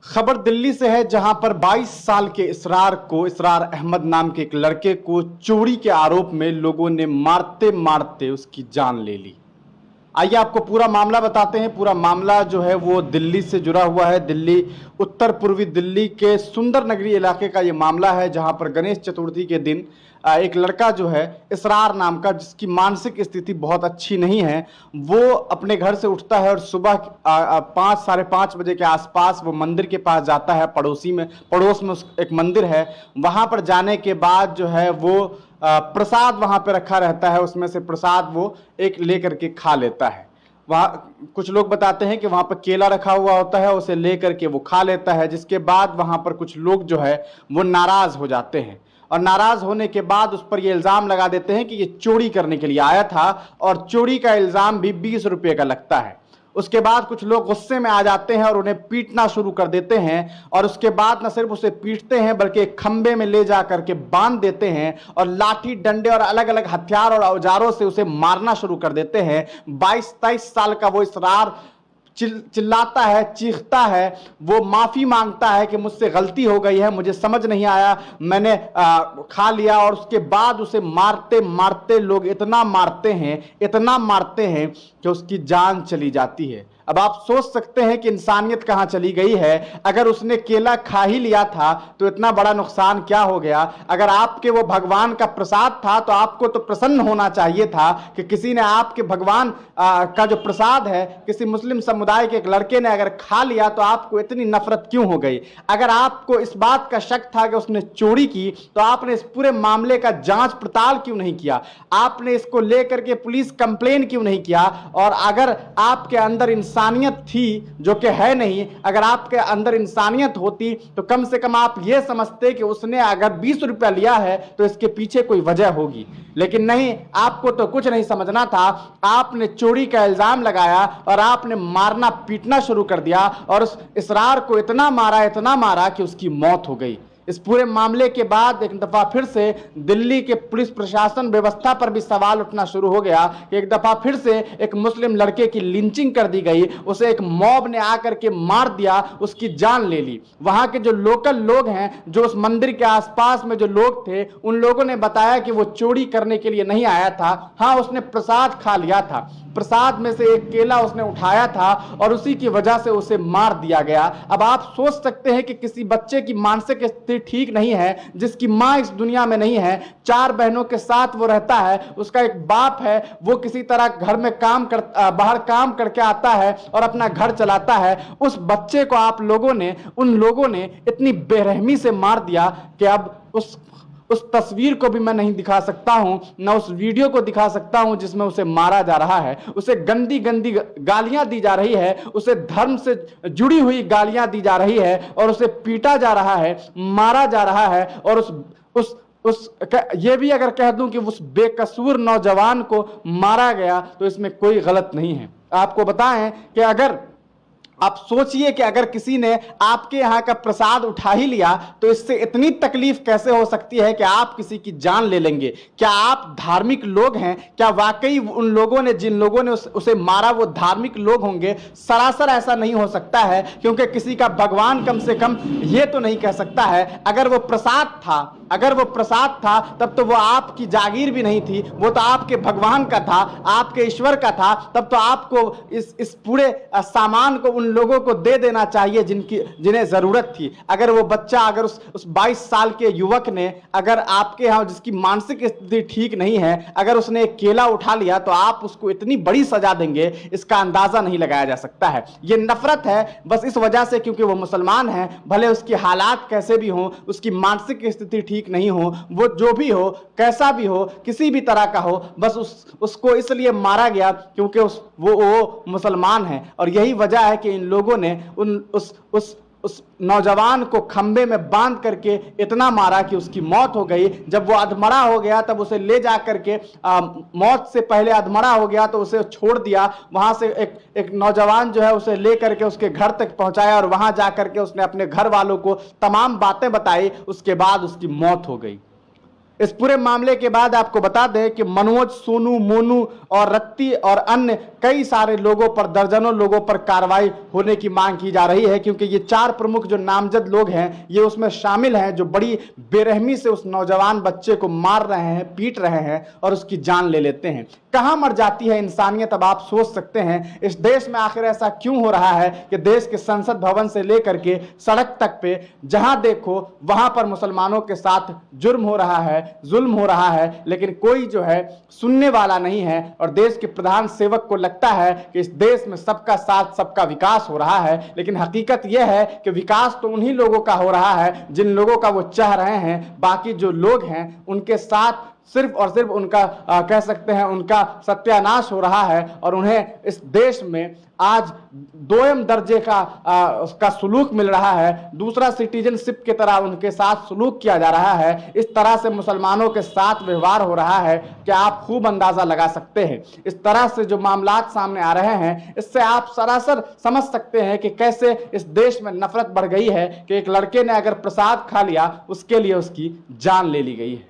खबर दिल्ली से है, जहां पर 22 साल के इसरार अहमद नाम के एक लड़के को चोरी के आरोप में लोगों ने मारते मारते उसकी जान ले ली। आइए आपको पूरा मामला बताते हैं। पूरा मामला जो है वो दिल्ली से जुड़ा हुआ है। दिल्ली, उत्तर पूर्वी दिल्ली के सुंदर नगरी इलाके का ये मामला है, जहां पर गणेश चतुर्थी के दिन एक लड़का जो है इसरार नाम का, जिसकी मानसिक स्थिति बहुत अच्छी नहीं है, वो अपने घर से उठता है और सुबह 5 साढ़े 5 बजे के आसपास वो मंदिर के पास जाता है। पड़ोस में एक मंदिर है। वहां पर जाने के बाद जो है वो प्रसाद वहां पे रखा रहता है, उसमें से प्रसाद वो एक लेकर के खा लेता है। वहाँ कुछ लोग बताते हैं कि वहां पर केला रखा हुआ होता है, उसे लेकर के वो खा लेता है। जिसके बाद वहां पर कुछ लोग जो है वो नाराज हो जाते हैं और नाराज होने के बाद उस पर ये इल्जाम लगा देते हैं कि ये चोरी करने के लिए आया था और चोरी का इल्जाम भी 20 रुपये का लगता है। उसके बाद कुछ लोग गुस्से में आ जाते हैं और उन्हें पीटना शुरू कर देते हैं और उसके बाद न सिर्फ उसे पीटते हैं बल्कि एक खंबे में ले जा करके बांध देते हैं और लाठी डंडे और अलग अलग हथियार और औजारों से उसे मारना शुरू कर देते हैं। 22-23 साल का वो इसरार चिल्लाता है, चीखता है, वो माफी मांगता है कि मुझसे गलती हो गई है, मुझे समझ नहीं आया, मैंने खा लिया। और उसके बाद उसे मारते मारते लोग इतना मारते हैं कि उसकी जान चली जाती है। अब आप सोच सकते हैं कि इंसानियत कहां चली गई है। अगर उसने केला खा ही लिया था तो इतना बड़ा नुकसान क्या हो गया। अगर आपके वो भगवान का प्रसाद था तो आपको तो प्रसन्न होना चाहिए था कि किसी ने आपके भगवान का जो प्रसाद है, किसी मुस्लिम समुदाय के एक लड़के ने अगर खा लिया तो आपको इतनी नफरत क्यों हो गई। अगर आपको इस बात का शक था कि उसने चोरी की तो आपने इस पूरे मामले का जांच पड़ताल क्यों नहीं किया, आपने इसको लेकर के पुलिस कंप्लेन क्यों नहीं किया। और अगर आपके अंदर इंसानियत थी, जो कि है नहीं, अगर आपके अंदर इंसानियत होती तो कम से कम आप यह समझते कि उसने अगर 20 रुपया लिया है तो इसके पीछे कोई वजह होगी। लेकिन नहीं, आपको तो कुछ नहीं समझना था। आपने चोरी का इल्जाम लगाया और आपने मारना पीटना शुरू कर दिया और उस इसरार को इतना मारा कि उसकी मौत हो गई। इस पूरे मामले के बाद एक दफा फिर से दिल्ली के पुलिस प्रशासन व्यवस्था पर भी सवाल उठना शुरू हो गया कि एक दफा फिर से एक मुस्लिम लड़के की लिंचिंग कर दी गई, उसे एक मॉब ने आकर के मार दिया, उसकी जान ले ली। वहां के जो लोकल लोग हैं, जो उस मंदिर के आसपास में जो लोग थे, उन लोगों ने बताया कि वो चोरी करने के लिए नहीं आया था। हाँ, उसने प्रसाद खा लिया था, प्रसाद में से एक केला उसने उठाया था और उसी की वजह से उसे मार दिया गया। अब आप सोच सकते हैं कि किसी बच्चे की मानसिक स्थिति ठीक नहीं है, जिसकी मां इस दुनिया में नहीं है, 4 बहनों के साथ वो रहता है, उसका एक बाप है, वो किसी तरह घर में बाहर काम करके आता है और अपना घर चलाता है। उस बच्चे को उन लोगों ने इतनी बेरहमी से मार दिया कि अब उस तस्वीर को भी मैं नहीं दिखा सकता हूं, ना उस वीडियो को दिखा सकता हूं जिसमें उसे मारा जा रहा है। उसे गंदी गंदी गालियां दी जा रही है, उसे धर्म से जुड़ी हुई गालियां दी जा रही है और उसे पीटा जा रहा है, मारा जा रहा है। और ये भी अगर कह दूं कि उस बेकसूर नौजवान को मारा गया तो इसमें कोई गलत नहीं है। आपको बताएं कि अगर आप सोचिए कि अगर किसी ने आपके यहाँ का प्रसाद उठा ही लिया तो इससे इतनी तकलीफ कैसे हो सकती है कि आप किसी की जान ले लेंगे। क्या आप धार्मिक लोग हैं? क्या वाकई उन लोगों ने, जिन लोगों ने उसे मारा, वो धार्मिक लोग होंगे? सरासर ऐसा नहीं हो सकता है, क्योंकि किसी का भगवान कम से कम ये तो नहीं कह सकता है। अगर वो प्रसाद था तब तो वो आपकी जागीर भी नहीं थी, वो तो आपके भगवान का था, आपके ईश्वर का था। तब तो आपको इस पूरे सामान को उन लोगों को दे देना चाहिए जिन्हें जरूरत थी। अगर वो बच्चा, अगर उस 22 साल के युवक ने, अगर आपके यहां जिसकी मानसिक स्थिति ठीक नहीं है, अगर उसने एक केला उठा लिया तो आप उसको इतनी बड़ी सजा देंगे, इसका अंदाजा नहीं लगाया जा सकता है। ये नफरत है बस इस वजह से क्योंकि वो मुसलमान है। भले उसके हालात कैसे भी हो, उसकी मानसिक स्थिति ठीक नहीं हो, वो जो भी हो, कैसा भी हो, किसी भी तरह का हो, बस उसको इसलिए मारा गया क्योंकि वो मुसलमान है। और यही वजह है कि इन लोगों ने उस नौजवान को खंबे में बांध करके इतना मारा कि उसकी मौत हो गई। जब वो अधमरा हो गया तब उसे ले जा करके, मौत से पहले अधमरा हो गया तो उसे छोड़ दिया। वहां से एक नौजवान जो है उसे ले करके उसके घर तक पहुंचाया और वहां जा करके उसने अपने घर वालों को तमाम बातें बताई। उसके बाद उसकी मौत हो गई। इस पूरे मामले के बाद आपको बता दें कि मनोज, सोनू, मोनू और रत्ती और अन्य कई सारे लोगों पर, दर्जनों लोगों पर कार्रवाई होने की मांग की जा रही है, क्योंकि ये 4 प्रमुख जो नामजद लोग हैं ये उसमें शामिल हैं, जो बड़ी बेरहमी से उस नौजवान बच्चे को मार रहे हैं, पीट रहे हैं और उसकी जान ले लेते हैं। कहां मर जाती है इंसानियत, अब आप सोच सकते हैं। इस देश में आखिर ऐसा क्यों हो रहा है कि देश के संसद भवन से लेकर के सड़क तक पे जहां देखो वहां पर मुसलमानों के साथ जुर्म हो रहा है, जुल्म हो रहा है, लेकिन कोई जो है सुनने वाला नहीं है। और देश के प्रधान सेवक को लगता है कि इस देश में सबका साथ, सबका विकास हो रहा है, लेकिन हकीकत यह है कि विकास तो उन्हीं लोगों का हो रहा है जिन लोगों का वो चाह रहे हैं। बाकी जो लोग हैं उनके साथ सिर्फ और सिर्फ उनका कह सकते हैं उनका सत्यानाश हो रहा है, और उन्हें इस देश में आज दोयम दर्जे का सुलूक मिल रहा है। दूसरा सिटीजनशिप की तरह उनके साथ सुलूक किया जा रहा है। इस तरह से मुसलमानों के साथ व्यवहार हो रहा है कि आप खूब अंदाजा लगा सकते हैं। इस तरह से जो मामलात सामने आ रहे हैं, इससे आप सरासर समझ सकते हैं कि कैसे इस देश में नफरत बढ़ गई है कि एक लड़के ने अगर प्रसाद खा लिया उसके लिए उसकी जान ले ली गई है।